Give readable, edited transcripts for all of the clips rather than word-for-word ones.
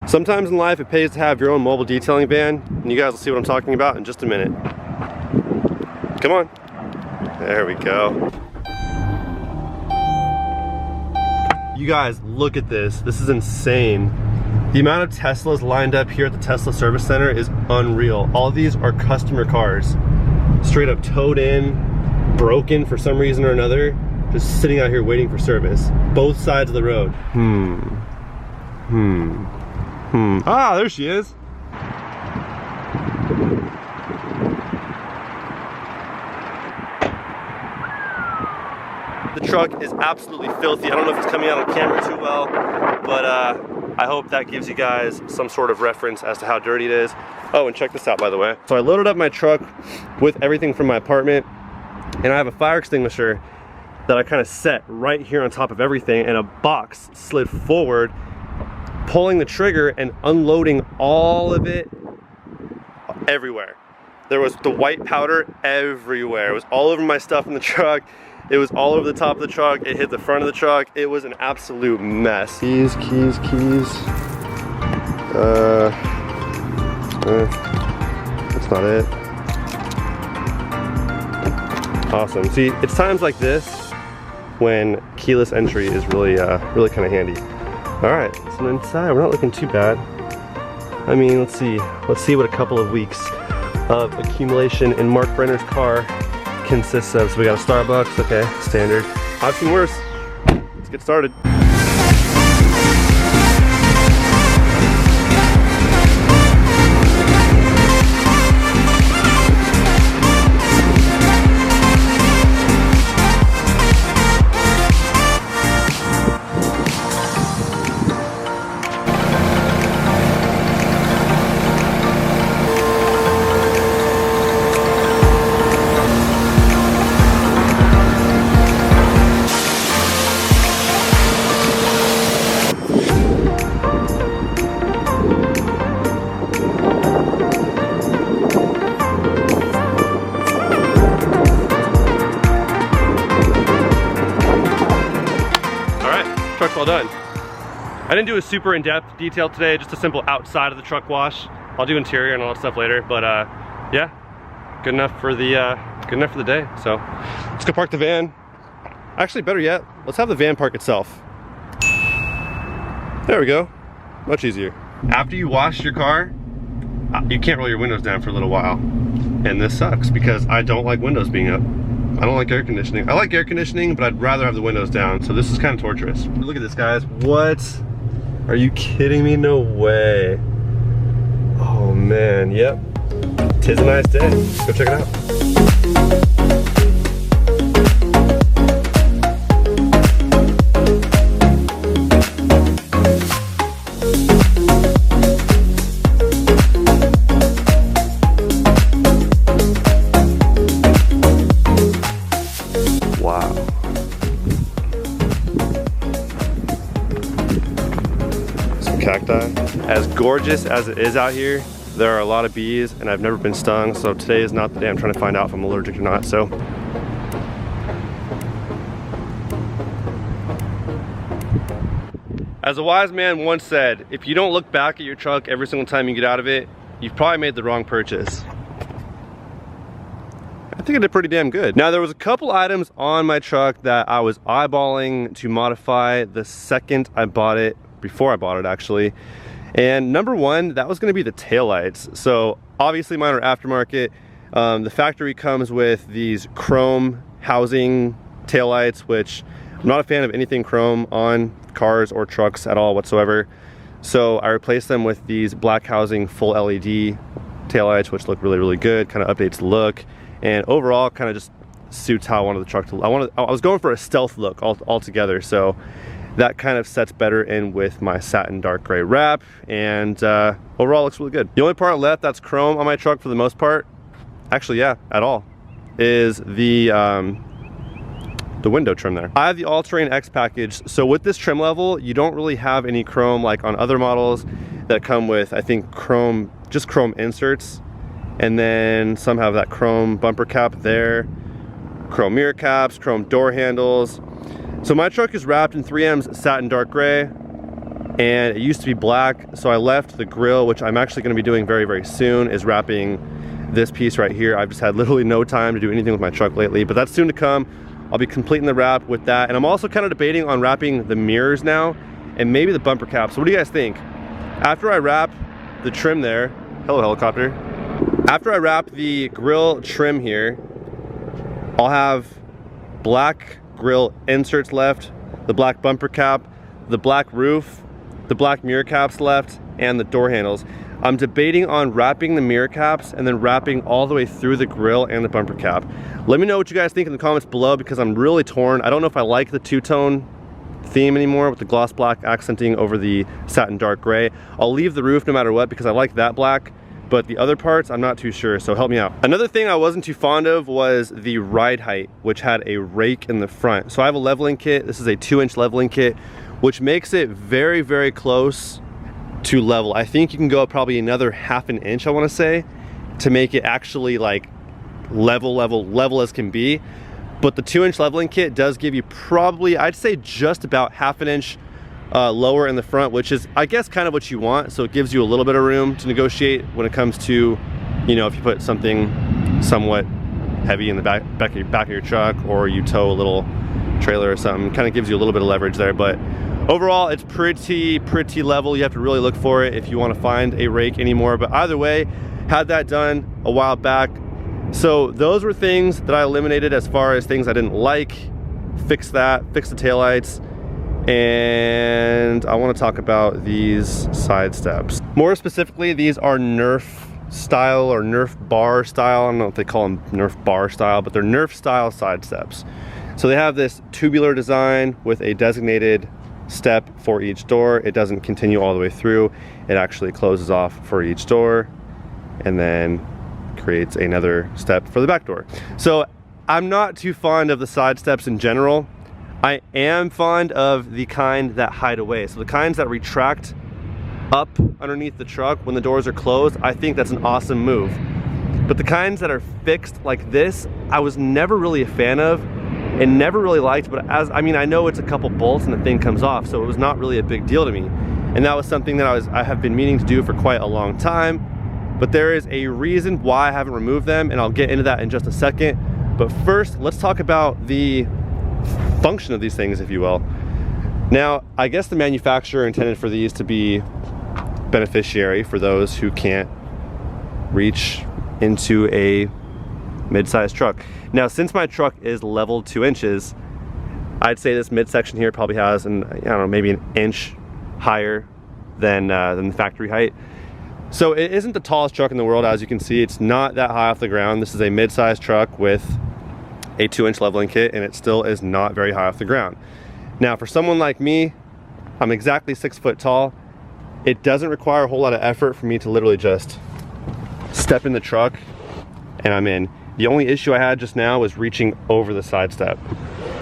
Sometimes in life it pays to have your own mobile detailing van, and you guys will see what I'm talking about in just a minute. Come on. There we go. You guys, look at this. This is insane. The amount of Teslas lined up here at the Tesla service center is unreal. All of these are customer cars. Straight up towed in, broken for some reason or another, just sitting out here waiting for service. Both sides of the road. Ah, there she is. The truck is absolutely filthy. I don't know if it's coming out on camera too well, but I hope that gives you guys some sort of reference as to how dirty it is. Oh, and check this out, by the way. So I loaded up my truck with everything from my apartment, and I have a fire extinguisher that I kind of set right here on top of everything, and a box slid forward, pulling the trigger and unloading all of it everywhere. There was the white powder everywhere. It was all over my stuff in the truck. It was all over the top of the truck. It hit the front of the truck. It was an absolute mess. Keys. That's not it. Awesome. See, it's times like this when keyless entry is really kind of handy. All right, so inside we're not looking too bad. I mean, let's see what a couple of weeks of accumulation in Mark Brenner's car consists of. So we got a Starbucks, okay, standard. I've seen worse. Let's get started. Truck's all done. I didn't do a super in-depth detail today, just a simple outside of the truck wash. I'll do interior and all that stuff later, but yeah, good enough for the day. So let's go park the van. Actually, better yet, let's have the van park itself. There we go, much easier. After you wash your car, you can't roll your windows down for a little while, and this sucks because I don't like windows being up. I don't like air conditioning. I like air conditioning, but I'd rather have the windows down, so this is kind of torturous. Look at this, guys. What? Are you kidding me? No way. Oh man, yep. Tis a nice day. Go check it out. Cacti. As gorgeous as it is out here, there are a lot of bees, and I've never been stung, so today is not the day I'm trying to find out if I'm allergic or not. So as a wise man once said, if you don't look back at your truck every single time you get out of it, you've probably made the wrong purchase. I think I did pretty damn good. Now, there was a couple items on my truck that I was eyeballing to modify the second I bought it, before I bought it actually. And number one, that was gonna be the taillights. So obviously mine are aftermarket. The factory comes with these chrome housing taillights, which I'm not a fan of anything chrome on cars or trucks at all whatsoever. So I replaced them with these black housing full LED taillights, which look really, really good, kind of updates the look, and overall kind of just suits how I wanted the truck to look. I was going for a stealth look altogether, so that kind of sets better in with my satin dark gray wrap, and overall looks really good. The only part left that's chrome on my truck for the most part, actually yeah, at all, is the window trim there. I have the All-Terrain X package, so with this trim level, you don't really have any chrome like on other models that come with, I think, chrome, just chrome inserts, and then some have that chrome bumper cap there, chrome mirror caps, chrome door handles. So my truck is wrapped in 3M's satin dark gray. and it used to be black, so I left the grill, which I'm actually going to be doing very, very soon, is wrapping this piece right here. I've just had literally no time to do anything with my truck lately, but that's soon to come. I'll be completing the wrap with that, and I'm also kind of debating on wrapping the mirrors now and maybe the bumper cap. So what do you guys think? After I wrap the trim there, hello helicopter. After I wrap the grill trim here, I'll have black grill inserts left, the black bumper cap, the black roof, the black mirror caps left, and the door handles. I'm debating on wrapping the mirror caps and then wrapping all the way through the grill and the bumper cap. Let me know what you guys think in the comments below, because I'm really torn. I don't know if I like the two-tone theme anymore with the gloss black accenting over the satin dark gray. I'll leave the roof no matter what because I like that black, but the other parts I'm not too sure, so help me out. Another thing I wasn't too fond of was the ride height, which had a rake in the front. So I have a leveling kit. This is a 2-inch leveling kit, which makes it very, very close to level. I think you can go up probably another ½ an inch, I want to say, to make it actually like level as can be. But the 2-inch leveling kit does give you probably, I'd say, just about ½ an inch lower in the front, which is, I guess, kind of what you want. So it gives you a little bit of room to negotiate when it comes to, you know, if you put something somewhat heavy in the back of your truck, or you tow a little trailer or something. Kind of gives you a little bit of leverage there. But overall, it's pretty level. You have to really look for it if you want to find a rake anymore. But either way, had that done a while back. So those were things that I eliminated as far as things I didn't like. Fix that, fix the taillights. And I want to talk about these side steps. More specifically, these are Nerf style or Nerf bar style. I don't know if they call them Nerf bar style, but they're Nerf style side steps. So they have this tubular design with a designated step for each door. It doesn't continue all the way through. It actually closes off for each door and then creates another step for the back door. So I'm not too fond of the side steps in general. I am fond of the kind that hide away. So the kinds that retract up underneath the truck when the doors are closed, I think that's an awesome move. But the kinds that are fixed like this, I was never really a fan of and never really liked. But I know it's a couple bolts and the thing comes off, so it was not really a big deal to me. And that was something that I have been meaning to do for quite a long time. But there is a reason why I haven't removed them, and I'll get into that in just a second. But first, let's talk about the function of these things, if you will. Now, I guess the manufacturer intended for these to be beneficiary for those who can't reach into a mid-sized truck. Now, since my truck is level 2 inches, I'd say this midsection here probably has I don't know, maybe an inch higher than the factory height. So it isn't the tallest truck in the world. As you can see, it's not that high off the ground. This is a mid-sized truck with a 2-inch leveling kit, and it still is not very high off the ground. Now, for someone like me, I'm exactly 6 foot tall. It doesn't require a whole lot of effort for me to literally just step in the truck and I'm in. The only issue I had just now was reaching over the side step.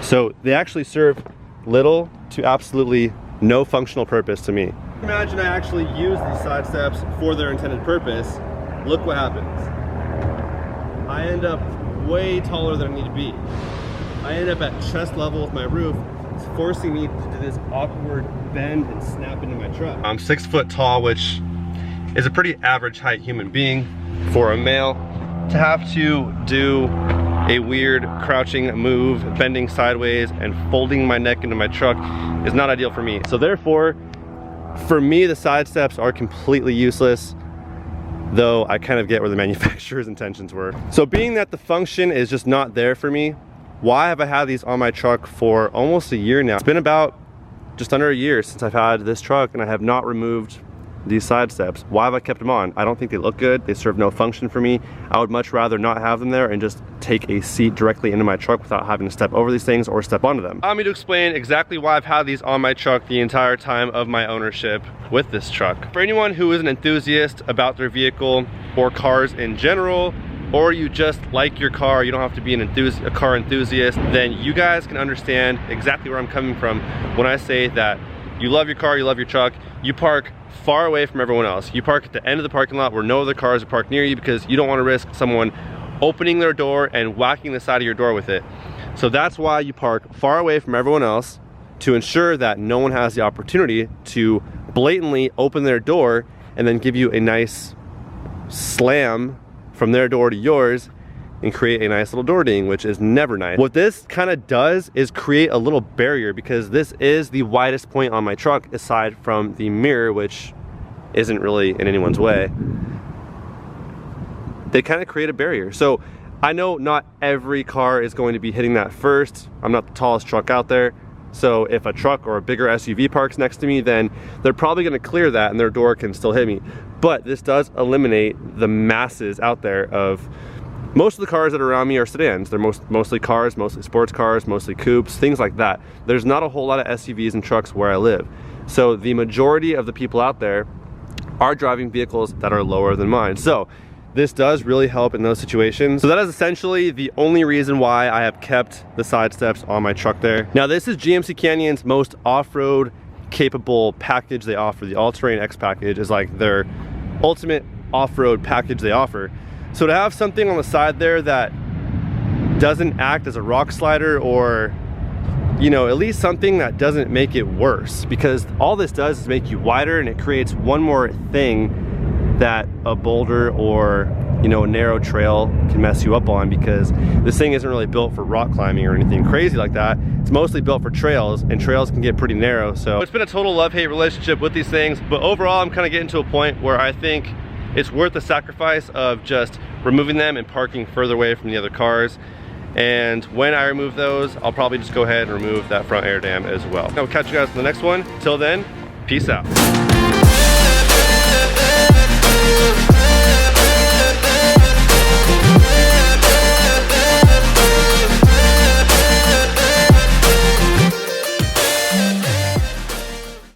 So they actually serve little to absolutely no functional purpose to me. Imagine I actually use these side steps for their intended purpose. Look what happens. I end up way taller than I need to be. I end up at chest level with my roof. It's forcing me to do this awkward bend and snap into my truck. I'm 6 foot tall, which is a pretty average height human being for a male. To have to do a weird crouching move, bending sideways and folding my neck into my truck is not ideal for me. So therefore, for me, the side steps are completely useless, though I kind of get where the manufacturer's intentions were. So being that the function is just not there for me, why have I had these on my truck for almost a year now? It's been about just under a year since I've had this truck and I have not removed these side steps. Why have I kept them on? I don't think they look good. They serve no function for me. I would much rather not have them there and just take a seat directly into my truck without having to step over these things or step onto them. Allow me to explain exactly why I've had these on my truck the entire time of my ownership with this truck. For anyone who is an enthusiast about their vehicle or cars in general, or you just like your car, you don't have to be a car enthusiast, then you guys can understand exactly where I'm coming from when I say that you love your car, you love your truck, you park far away from everyone else. You park at the end of the parking lot where no other cars are parked near you because you don't want to risk someone opening their door and whacking the side of your door with it. So that's why you park far away from everyone else, to ensure that no one has the opportunity to blatantly open their door and then give you a nice slam from their door to yours and create a nice little door ding, which is never nice. What this kind of does is create a little barrier, because this is the widest point on my truck aside from the mirror, which isn't really in anyone's way. They kind of create a barrier. So I know not every car is going to be hitting that first. I'm not the tallest truck out there. So if a truck or a bigger SUV parks next to me, then they're probably gonna clear that and their door can still hit me. But this does eliminate the masses out there of, most of the cars that are around me are sedans. They're mostly cars, mostly sports cars, mostly coupes, things like that. There's not a whole lot of SUVs and trucks where I live. So the majority of the people out there are driving vehicles that are lower than mine. So this does really help in those situations. So that is essentially the only reason why I have kept the side steps on my truck there. Now this is GMC Canyon's most off-road capable package they offer. The All-Terrain X package is like their ultimate off-road package they offer. So to have something on the side there that doesn't act as a rock slider, or you know, at least something that doesn't make it worse, because all this does is make you wider, and it creates one more thing that a boulder or, you know, a narrow trail can mess you up on, because this thing isn't really built for rock climbing or anything crazy like that. It's mostly built for trails, and trails can get pretty narrow. So it's been a total love-hate relationship with these things, but overall I'm kind of getting to a point where I think it's worth the sacrifice of just removing them and parking further away from the other cars. And when I remove those, I'll probably just go ahead and remove that front air dam as well. I'll catch you guys in the next one. Till then, peace out.